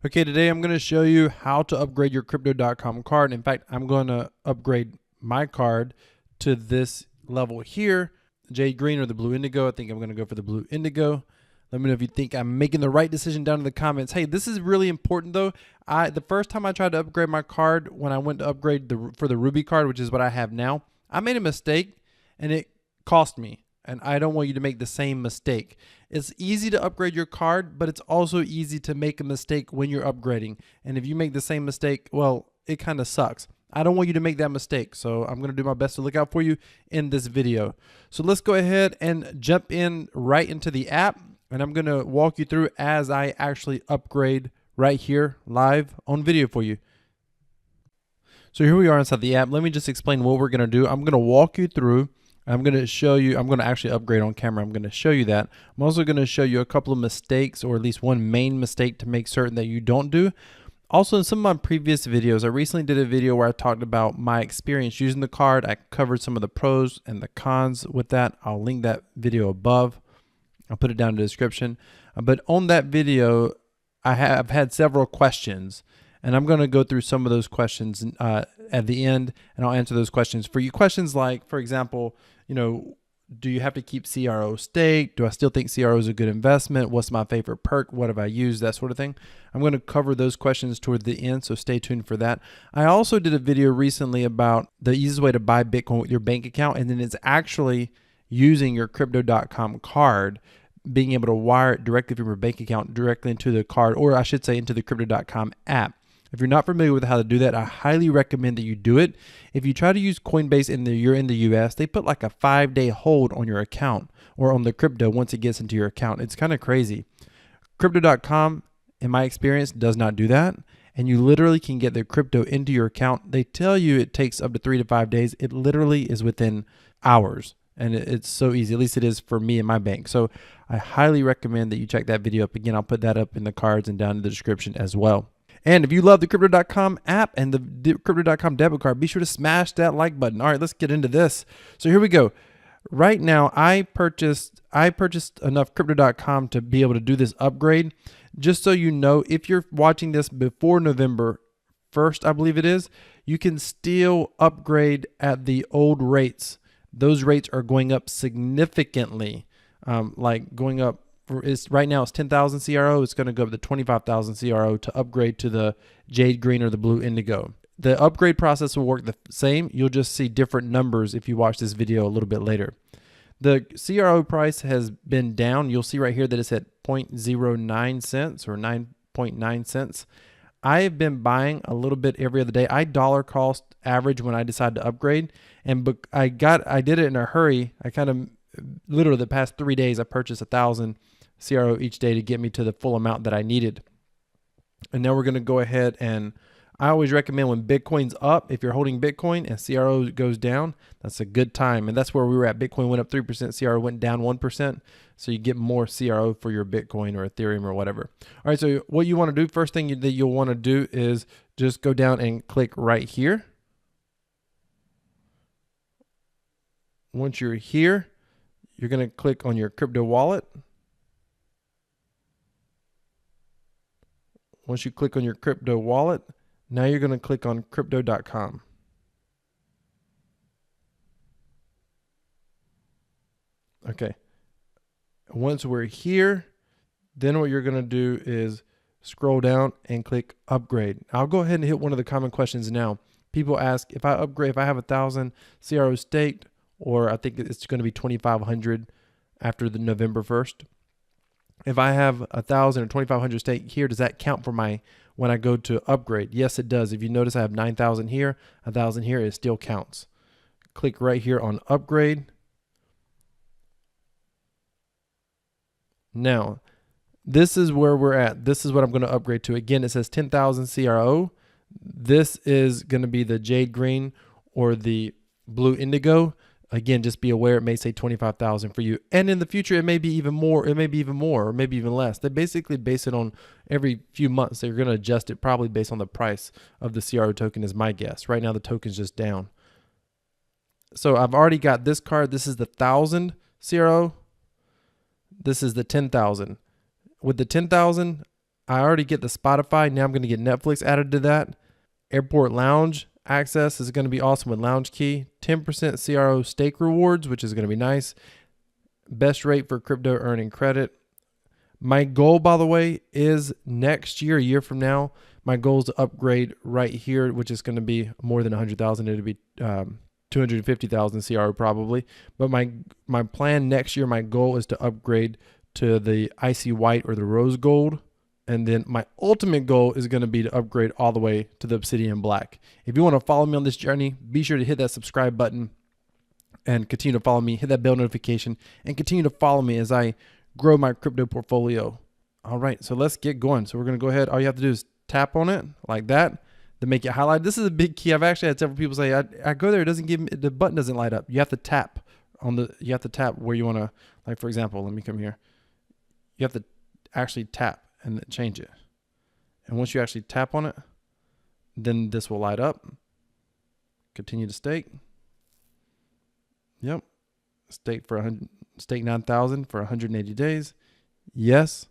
Okay, today I'm going to show you how to upgrade your Crypto.com card. In fact, I'm going to upgrade my card to this level here, Jade Green or the Blue Indigo. I think I'm going to go for the Blue Indigo. Let me know if you think I'm making the right decision down in the comments. Hey, this is really important though. The first time I tried to upgrade my card, when I went to upgrade for the Ruby card, which is what I have now, I made a mistake and it cost me. And I don't want you to make the same mistake. It's easy to upgrade your card, but it's also easy to make a mistake when you're upgrading. And if you make the same mistake, well, it kind of sucks. I don't want you to make that mistake. So I'm going to do my best to look out for you in this video. So let's go ahead and jump in right into the app. And I'm going to walk you through as I actually upgrade right here live on video for you. So here we are inside the app. Let me just explain what we're going to do. I'm going to walk you through. I'm going to show you, I'm going to actually upgrade on camera. I'm going to show you that. I'm also going to show you a couple of mistakes, or at least one main mistake to make certain that you don't do. Also, in some of my previous videos, I recently did a video where I talked about my experience using the card. I covered some of the pros and the cons with that. I'll link that video above. I'll put it down in the description. But on that video, I've had several questions. And I'm going to go through some of those questions at the end, and I'll answer those questions for you. Questions like, for example, do you have to keep CRO staked? Do I still think CRO is a good investment? What's my favorite perk? What have I used? That sort of thing. I'm going to cover those questions toward the end, so stay tuned for that. I also did a video recently about the easiest way to buy Bitcoin with your bank account, and then it's actually using your Crypto.com card, being able to wire it directly from your bank account directly into the card, or I should say into the Crypto.com app. If you're not familiar with how to do that, I highly recommend that you do it. If you try to use Coinbase and you're in the US, they put like a 5-day hold on your account or on the crypto once it gets into your account. It's kind of crazy. Crypto.com, in my experience, does not do that. And you literally can get the crypto into your account. They tell you it takes up to 3 to 5 days. It literally is within hours. And it's so easy, at least it is for me and my bank. So I highly recommend that you check that video up. Again, I'll put that up in the cards and down in the description as well. And if you love the Crypto.com app and the Crypto.com debit card, be sure to smash that like button. All right, let's get into this. So here we go. Right now, I purchased enough Crypto.com to be able to do this upgrade. Just so you know, if you're watching this before November 1st, I believe it is, you can still upgrade at the old rates. Those rates are going up significantly, like going up. Right now it's 10,000 CRO. It's going to go up to 25,000 CRO to upgrade to the Jade Green or the Blue Indigo. The upgrade process will work the same. You'll just see different numbers if you watch this video a little bit later. The CRO price has been down. You'll see right here that it's at 0.09 cents or 9.9 cents. I've been buying a little bit every other day. I dollar cost average when I decide to upgrade, and I did it in a hurry. I kind of literally the past 3 days I purchased 1,000 CRO each day to get me to the full amount that I needed. And now we're going to go ahead, and I always recommend when Bitcoin's up, if you're holding Bitcoin and CRO goes down, that's a good time. And that's where we were at. Bitcoin went up 3%, CRO went down 1%. So you get more CRO for your Bitcoin or Ethereum or whatever. All right, so what you want to do, first thing that you'll want to do is just go down and click right here. Once you're here, you're going to click on your crypto wallet. Once you click on your crypto wallet, now you're going to click on Crypto.com. Okay. Once we're here, then what you're going to do is scroll down and click upgrade. I'll go ahead and hit one of the common questions now. People ask if I upgrade, if I have 1,000 CRO staked, or I think it's going to be 2,500 after the November 1st. If I have 1,000 or 2,500 stake here, does that count for when I go to upgrade? Yes, it does. If you notice, I have 9,000 here, 1,000 here, it still counts. Click right here on upgrade. Now, this is where we're at. This is what I'm going to upgrade to. Again, it says 10,000 CRO. This is going to be the Jade Green or the Blue Indigo. Again, just be aware it may say 25,000 for you. And in the future, it may be even more. It may be even more, or maybe even less. They basically base it on every few months. They're going to adjust it probably based on the price of the CRO token is my guess. Right now, the token's just down. So I've already got this card. This is the 1,000 CRO. This is the 10,000. With the 10,000, I already get the Spotify. Now I'm going to get Netflix added to that. Airport lounge access is going to be awesome with Lounge Key. 10% CRO stake rewards, which is going to be nice. Best rate for crypto earning credit. My goal, by the way, is next year, a year from now, my goal is to upgrade right here, which is going to be more than 100,000. It'll be 250,000 CRO probably. But my plan next year, my goal is to upgrade to the icy white or the rose gold. And then my ultimate goal is going to be to upgrade all the way to the obsidian black. If you want to follow me on this journey, be sure to hit that subscribe button and continue to follow me. Hit that bell notification and continue to follow me as I grow my crypto portfolio. All right, so let's get going. So we're going to go ahead. All you have to do is tap on it like that to make it highlight. This is a big key. I've actually had several people say, I go there, it doesn't give me, the button doesn't light up. You have to tap you have to tap where you want to, like for example, let me come here. You have to actually tap and then change it. And once you actually tap on it, then this will light up. Continue to stake. Yep. Stake 9,000 for 180 days. Yes.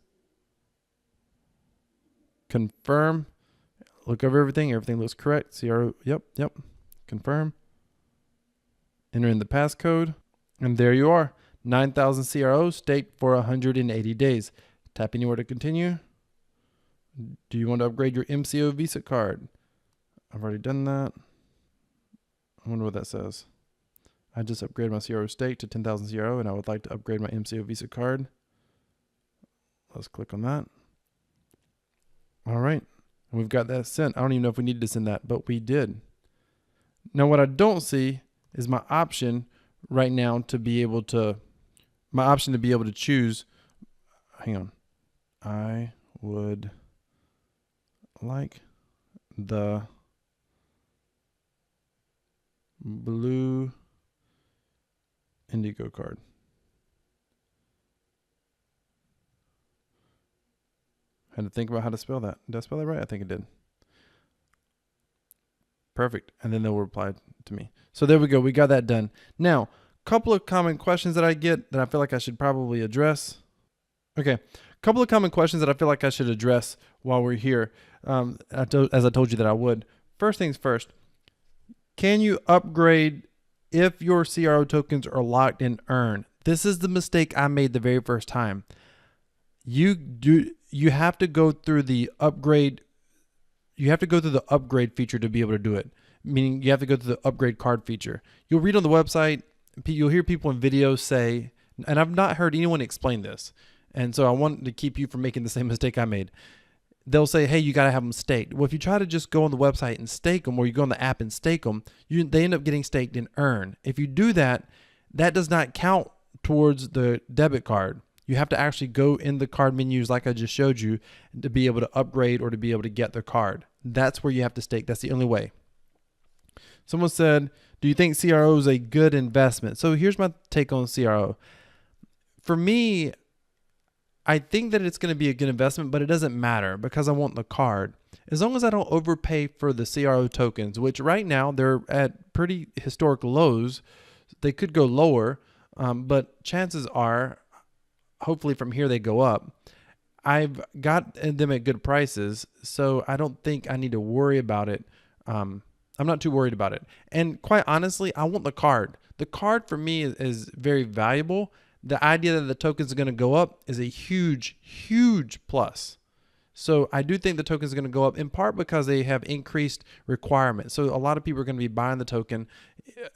Confirm. Look over everything. Everything looks correct. CRO. Yep. Confirm. Enter in the passcode. And there you are. 9,000 CRO staked for 180 days. Tap anywhere to continue. Do you want to upgrade your MCO Visa card? I've already done that. I wonder what that says. I just upgraded my CRO stake to 10,000 CRO, and I would like to upgrade my MCO Visa card. Let's click on that. All right. And we've got that sent. I don't even know if we needed to send that, but we did. Now, what I don't see is my option right now to be able to, choose. Hang on. I would like the blue Indigo card. Had to think about how to spell that. Did I spell that right? I think it did. Perfect. And then they'll reply to me. So there we go. We got that done. Now, a couple of common questions that I get that I feel like I should probably address. Okay. A couple of common questions that I feel like I should address while we're here. As I told you that I would. First things first. Can you upgrade if your CRO tokens are locked in earn? This is the mistake I made the very first time. You have to go through the upgrade. You have to go through the upgrade feature to be able to do it. Meaning you have to go through the upgrade card feature. You'll read on the website. You'll hear people in videos say, and I've not heard anyone explain this. And so I want to keep you from making the same mistake I made. They'll say, hey, you got to have them staked. Well, if you try to just go on the website and stake them, or you go on the app and stake them, they end up getting staked in earn. If you do that, that does not count towards the debit card. You have to actually go in the card menus like I just showed you to be able to upgrade or to be able to get the card. That's where you have to stake. That's the only way. Someone said, do you think CRO is a good investment? So here's my take on CRO. For me, I think that it's going to be a good investment, but it doesn't matter because I want the card. As long as I don't overpay for the CRO tokens, which right now they're at pretty historic lows. They could go lower, but chances are, hopefully from here they go up. I've got them at good prices, so I don't think I need to worry about it. I'm not too worried about it. And quite honestly, I want the card. The card for me is very valuable. The idea that the tokens are going to go up is a huge, huge plus. So I do think the tokens are going to go up in part because they have increased requirements. So a lot of people are going to be buying the token,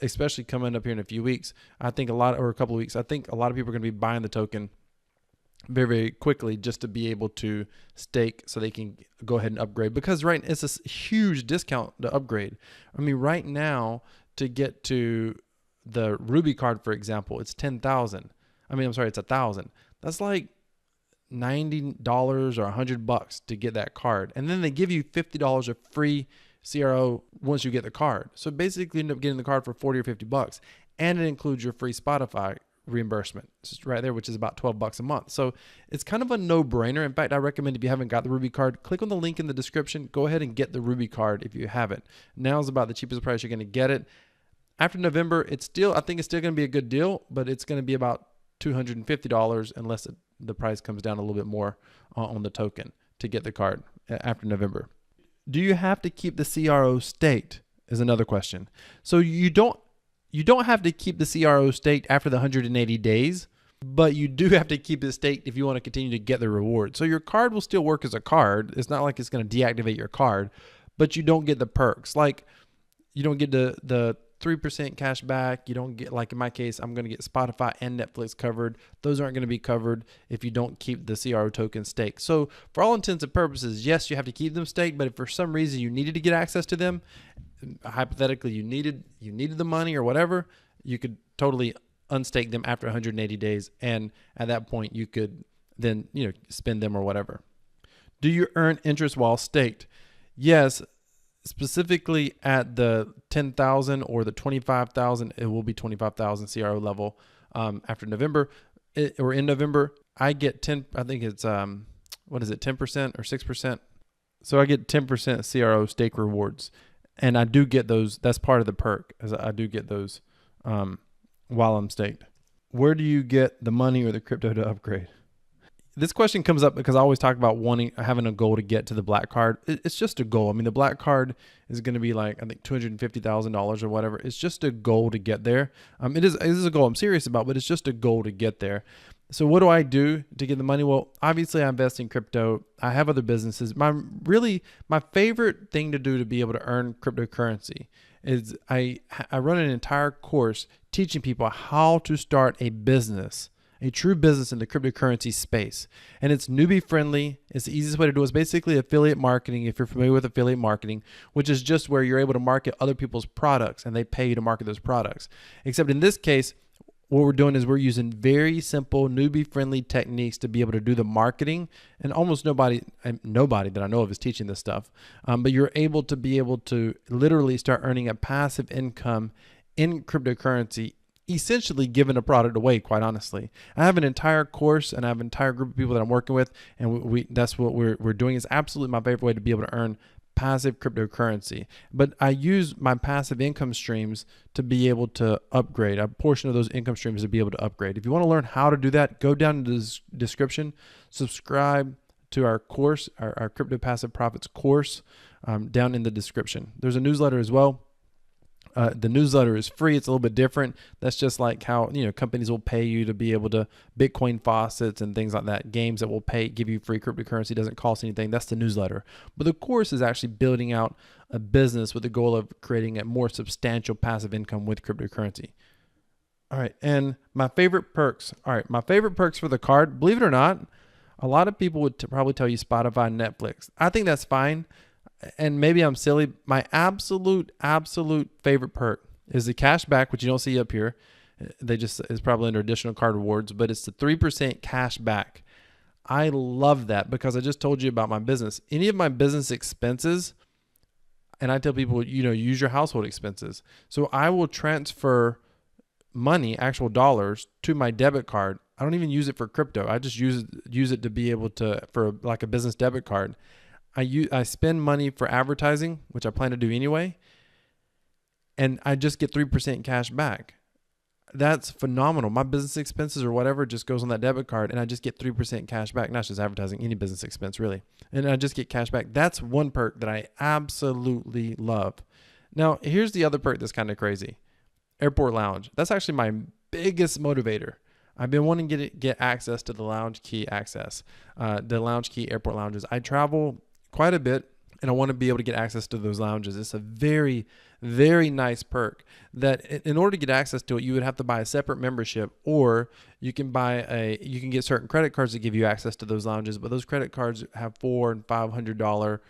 especially coming up here in a few weeks. A couple of weeks. I think a lot of people are going to be buying the token very, very quickly just to be able to stake so they can go ahead and upgrade, because it's a huge discount to upgrade. I mean, right now to get to the Ruby card, for example, it's 10,000. It's 1,000. That's like $90 or $100 to get that card. And then they give you $50 of free CRO once you get the card. So basically you end up getting the card for $40 or $50, and it includes your free Spotify reimbursement. It's right there, which is about $12 a month. So it's kind of a no-brainer. In fact, I recommend if you haven't got the Ruby card, click on the link in the description. Go ahead and get the Ruby card if you haven't. Now is about the cheapest price you're going to get it. After November, I think it's still going to be a good deal, but it's going to be about $250 unless the price comes down a little bit more on the token. to get the card after November. Do you have to keep the CRO staked is another question. So you don't have to keep the CRO staked after the 180 days, but you do have to keep it staked if you want to continue to get the reward. So your card will still work as a card. It's not like it's going to deactivate your card, but you don't get the perks. Like you don't get the 3% cash back. You don't get, like in my case, I'm going to get Spotify and Netflix covered. Those aren't going to be covered if you don't keep the CRO token staked. So for all intents and purposes, yes, you have to keep them staked, but if for some reason you needed to get access to them, hypothetically you needed the money or whatever, you could totally unstake them after 180 days. And at that point you could then, spend them or whatever. Do you earn interest while staked? Yes. Specifically at the 10,000 or the 25,000, it will be 25,000 CRO level after November or in November. I get 10, I think it's, 10% or 6%. So I get 10% CRO stake rewards, and I do get those. That's part of the perk, as I do get those while I'm staked. Where do you get the money or the crypto to upgrade? This question comes up because I always talk about having a goal to get to the black card. It's just a goal. I mean, the black card is going to be like, I think $250,000 or whatever. It's just a goal to get there. It is a goal I'm serious about, but it's just a goal to get there. So what do I do to get the money? Well, obviously I invest in crypto. I have other businesses. My favorite thing to do to be able to earn cryptocurrency is I run an entire course teaching people how to start a business, a true business in the cryptocurrency space. And it's newbie friendly. It's the easiest way to do it. It's basically affiliate marketing, if you're familiar with affiliate marketing, which is just where you're able to market other people's products and they pay you to market those products. Except in this case, what we're doing is we're using very simple newbie friendly techniques to be able to do the marketing. And almost nobody that I know of is teaching this stuff. But you're able to literally start earning a passive income in cryptocurrency, essentially giving a product away, quite honestly. I have an entire course and I have an entire group of people that I'm working with, and that's what we're doing. Is absolutely my favorite way to be able to earn passive cryptocurrency. But I use my passive income streams to be able to upgrade, a portion of those income streams to be able to upgrade. If you want to learn how to do that, go down to the description, subscribe to our course, our Crypto Passive Profits course, down in the description. There's a newsletter as well. The newsletter is free. It's a little bit different. That's just like how, companies will pay you to be able to Bitcoin faucets and things like that. Games that will give you free cryptocurrency, doesn't cost anything. That's the newsletter. But the course is actually building out a business with the goal of creating a more substantial passive income with cryptocurrency. All right. And my favorite perks. All right. My favorite perks for the card, believe it or not, a lot of people would probably tell you Spotify and Netflix. I think that's fine. And maybe I'm silly. My absolute favorite perk is the cash back, which you don't see up here. It's probably under additional card rewards, but it's the 3% cash back. I love that because I just told you about my business. Any of my business expenses, and I tell people, use your household expenses. So I will transfer money, actual dollars, to my debit card. I don't even use it for crypto. I just use it to be able to, for like a business debit card. I spend money for advertising, which I plan to do anyway, and I just get 3% cash back. That's phenomenal. My business expenses or whatever just goes on that debit card, and I just get 3% cash back. Not just advertising, any business expense really. And I just get cash back. That's one perk that I absolutely love. Now, here's the other perk that's kind of crazy. Airport lounge. That's actually my biggest motivator. I've been wanting to get access to the lounge key access, the lounge key airport lounges. I travel quite a bit, and I want to be able to get access to those lounges. It's a very, very nice perk that in order to get access to it, you would have to buy a separate membership, or you can get certain credit cards that give you access to those lounges, but those credit cards have $400 and $500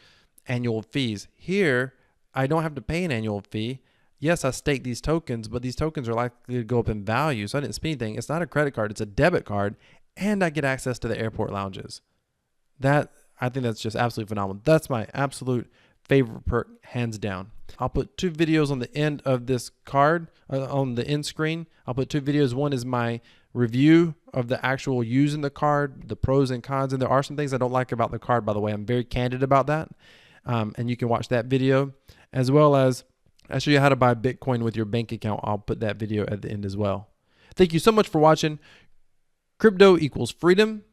annual fees. Here, I don't have to pay an annual fee. Yes, I stake these tokens, but these tokens are likely to go up in value, so I didn't spend anything. It's not a credit card, it's a debit card, and I get access to the airport lounges. I think that's just absolutely phenomenal. That's my absolute favorite perk, hands down. I'll put 2 videos on the end of this card, on the end screen. I'll put 2 videos. One is my review of the actual using the card, the pros and cons. And there are some things I don't like about the card, by the way. I'm very candid about that. And you can watch that video, as well as I show you how to buy Bitcoin with your bank account. I'll put that video at the end as well. Thank you so much for watching. Crypto equals freedom.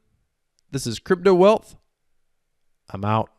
This is Crypto Wealth. I'm out.